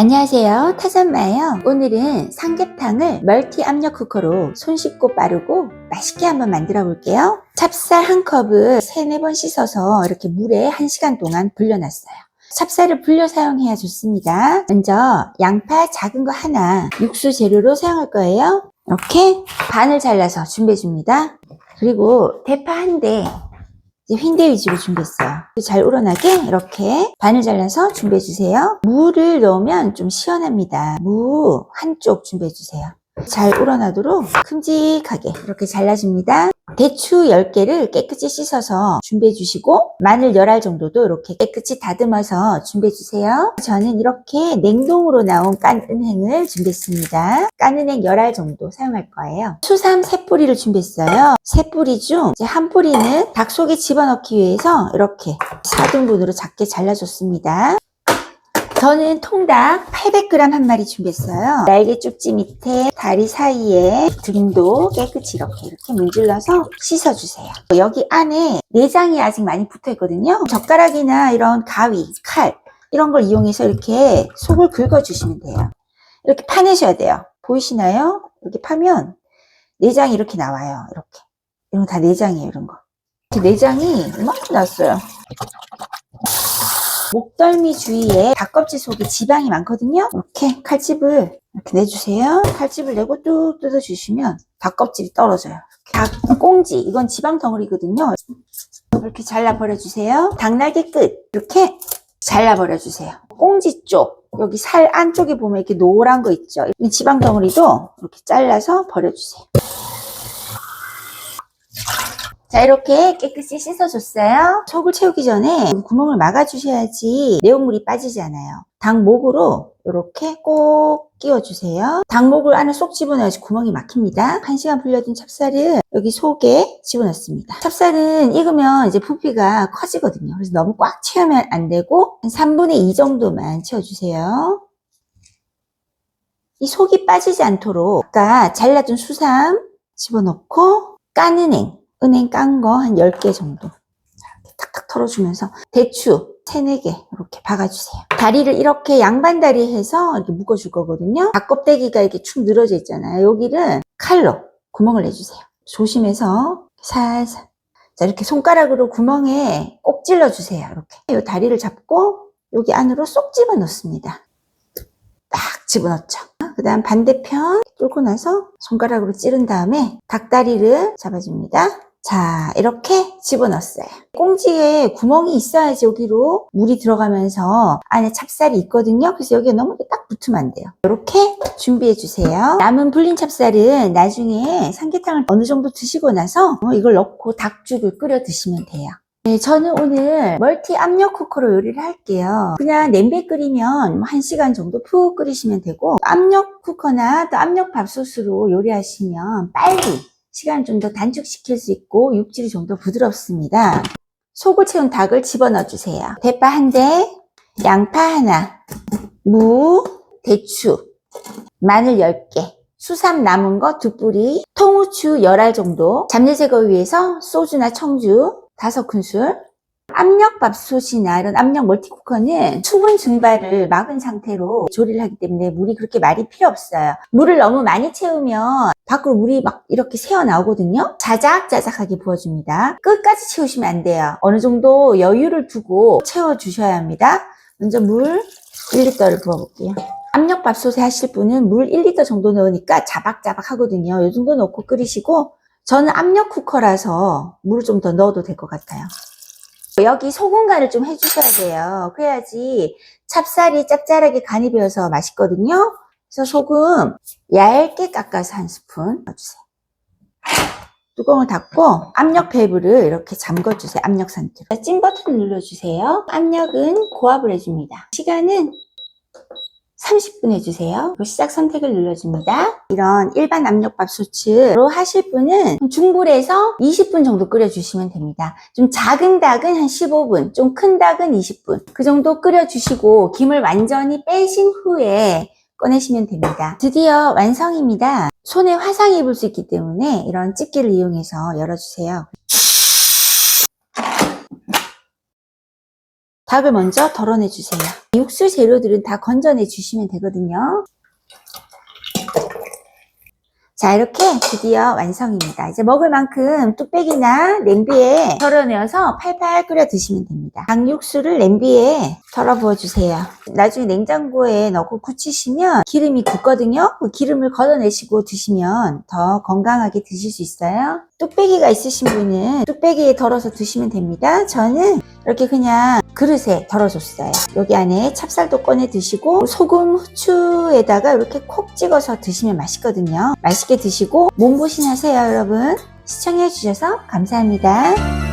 안녕하세요, 타산마예요. 오늘은 삼계탕을 멀티 압력 쿠커로 손쉽고 빠르고 맛있게 한번 만들어 볼게요. 찹쌀 한 컵을 3-4번 씻어서 이렇게 물에 1시간 동안 불려놨어요. 찹쌀을 불려 사용해야 좋습니다. 먼저 양파 작은 거 하나 육수 재료로 사용할 거예요. 이렇게 반을 잘라서 준비해 줍니다. 그리고 대파 한 대 흰대 위주로 준비했어요. 잘 우러나게 이렇게 반을 잘라서 준비해 주세요. 무를 넣으면 좀 시원합니다. 무 한쪽 준비해 주세요. 잘 우러나도록 큼직하게 이렇게 잘라줍니다. 대추 10개를 깨끗이 씻어서 준비해 주시고 마늘 10알 정도도 이렇게 깨끗이 다듬어서 준비해 주세요. 저는 이렇게 냉동으로 나온 깐은행을 준비했습니다. 깐은행 10알 정도 사용할 거예요. 수삼 3뿌리를 준비했어요. 3뿌리 중 이제 한 뿌리는 닭 속에 집어넣기 위해서 이렇게 4등분으로 작게 잘라줬습니다. 저는 통닭 800g 한 마리 준비했어요. 날개 쪽지 밑에 다리 사이에 등도 깨끗이 이렇게 문질러서 씻어주세요. 여기 안에 내장이 아직 많이 붙어 있거든요. 젓가락이나 이런 가위, 칼 이런 걸 이용해서 이렇게 속을 긁어주시면 돼요. 이렇게 파내셔야 돼요. 보이시나요? 이렇게 파면 내장이 이렇게 나와요. 이렇게. 이런 거 다 내장이에요. 이런 거. 내장이 이만큼 났어요. 목덜미 주위에 닭껍질 속에 지방이 많거든요. 이렇게 칼집을 이렇게 내주세요. 칼집을 내고 뚝 뜯어주시면 닭껍질이 떨어져요. 닭꽁지, 이건 지방 덩어리거든요. 이렇게 잘라 버려주세요. 닭날개 끝 이렇게 잘라 버려주세요. 꽁지 쪽, 여기 살 안쪽에 보면 이렇게 노란 거 있죠. 이 지방 덩어리도 이렇게 잘라서 버려주세요. 자, 이렇게 깨끗이 씻어줬어요. 속을 채우기 전에 구멍을 막아주셔야지 내용물이 빠지지 않아요. 닭목으로 이렇게 꼭 끼워주세요. 닭목을 안에 쏙 집어넣어야지 구멍이 막힙니다. 1시간 불려둔 찹쌀을 여기 속에 집어넣습니다. 찹쌀은 익으면 이제 부피가 커지거든요. 그래서 너무 꽉 채우면 안 되고 한 3분의 2 정도만 채워주세요. 이 속이 빠지지 않도록 아까 잘라둔 수삼 집어넣고 은행 깐 거 한 10개 정도 이렇게 탁탁 털어주면서 대추 3-4개 이렇게 박아주세요. 다리를 이렇게 양반 다리 해서 이렇게 묶어줄 거거든요. 닭껍데기가 이렇게 축 늘어져 있잖아요. 여기를 칼로 구멍을 내주세요. 조심해서 살살. 자, 이렇게 손가락으로 구멍에 꼭 찔러주세요. 이렇게 이 다리를 잡고 여기 안으로 쏙 집어 넣습니다. 딱 집어넣죠. 그 다음 반대편 뚫고 나서 손가락으로 찌른 다음에 닭다리를 잡아줍니다. 자, 이렇게 집어넣었어요. 꽁지에 구멍이 있어야지 여기로 물이 들어가면서 안에 찹쌀이 있거든요. 그래서 여기에 너무 딱 붙으면 안 돼요. 이렇게 준비해 주세요. 남은 불린 찹쌀은 나중에 삼계탕을 어느 정도 드시고 나서 이걸 넣고 닭죽을 끓여 드시면 돼요. 네, 저는 오늘 멀티 압력 쿠커로 요리를 할게요. 그냥 냄비에 끓이면 1시간 정도 푹 끓이시면 되고 압력 쿠커나 또 압력 밥솥으로 요리하시면 빨리 시간을 좀 더 단축시킬 수 있고 육질이 좀 더 부드럽습니다. 속을 채운 닭을 집어넣어 주세요. 대파 한 대, 양파 하나, 무, 대추, 마늘 10개, 수삼 남은 거 2뿌리, 통후추 10알 정도, 잡내 제거 위해서 소주나 청주 5큰술. 압력밥솥이나 이런 압력 멀티쿠커는 수분 증발을 막은 상태로 조리를 하기 때문에 물이 그렇게 많이 필요 없어요. 물을 너무 많이 채우면 밖으로 물이 막 이렇게 새어 나오거든요. 자작자작하게 부어줍니다. 끝까지 채우시면 안 돼요. 어느 정도 여유를 두고 채워주셔야 합니다. 먼저 물 1리터를 부어볼게요. 압력밥솥에 하실 분은 물 1리터 정도 넣으니까 자박자박 하거든요. 이 정도 넣고 끓이시고 저는 압력 쿠커라서 물을 좀 더 넣어도 될 것 같아요. 여기 소금 간을 좀 해주셔야 돼요. 그래야지 찹쌀이 짭짤하게 간이 배어서 맛있거든요. 그래서 소금 얇게 깎아서 1스푼 넣어주세요. 뚜껑을 닫고 압력 밸브를 이렇게 잠궈주세요. 압력 상태로. 찐 버튼을 눌러주세요. 압력은 고압을 해줍니다. 시간은 30분 해주세요. 시작 선택을 눌러줍니다. 이런 일반 압력밥솥으로 하실 분은 중불에서 20분 정도 끓여주시면 됩니다. 좀 작은 닭은 한 15분, 좀 큰 닭은 20분 그 정도 끓여주시고 김을 완전히 빼신 후에 꺼내시면 됩니다. 드디어 완성입니다. 손에 화상 입을 수 있기 때문에 이런 집게를 이용해서 열어주세요. 닭을 먼저 덜어내 주세요. 육수 재료들은 다 건져내 주시면 되거든요. 자, 이렇게 드디어 완성입니다. 이제 먹을 만큼 뚝배기나 냄비에 덜어내어서 팔팔 끓여 드시면 됩니다. 닭 육수를 냄비에 덜어 부어주세요. 나중에 냉장고에 넣고 굳히시면 기름이 굳거든요. 그 기름을 걷어내시고 드시면 더 건강하게 드실 수 있어요. 뚝배기가 있으신 분은 뚝배기에 덜어서 드시면 됩니다. 저는 이렇게 그냥 그릇에 덜어줬어요. 여기 안에 찹쌀도 꺼내 드시고 소금, 후추에다가 이렇게 콕 찍어서 드시면 맛있거든요. 맛있게 드시고 몸보신 하세요, 여러분. 시청해 주셔서 감사합니다.